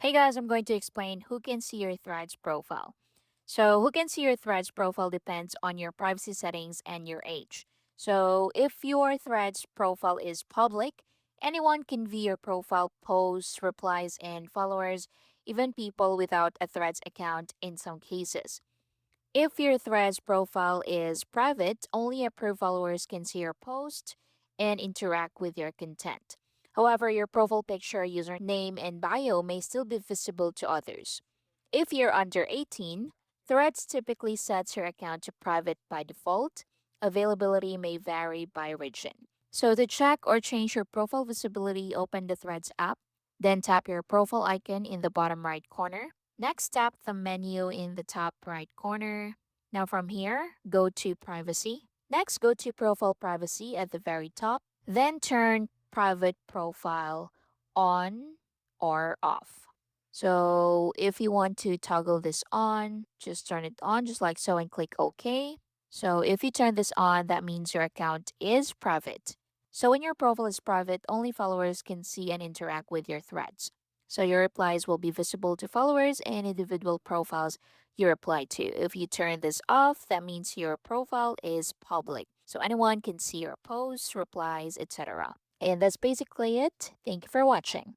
Hey guys, I'm going to explain who can see your threads profile. So, who can see your threads profile depends on your privacy settings and your age. So, if your threads profile is public, anyone can view your profile posts, replies, and followers, even people without a threads account in some cases. If your threads profile is private, only approved followers can see your post and interact with your content. However, your profile picture, username, and bio may still be visible to others. If you're under 18, Threads typically sets your account to private by default. Availability may vary by region. So, to check or change your profile visibility, open the Threads app, then tap your profile icon in the bottom right corner. Next, tap the menu in the top right corner. Now, from here, go to Privacy. Next, go to Profile Privacy at the very top. Then turn Private Profile on or off. So, if you want to toggle this on, just turn it on just like so and click OK. So, if you turn this on, that means your account is private. So, when your profile is private, only followers can see and interact with your threads. So, your replies will be visible to followers and individual profiles you reply to. If you turn this off, that means your profile is public. So, anyone can see your posts, replies, etc. And that's basically it. Thank you for watching.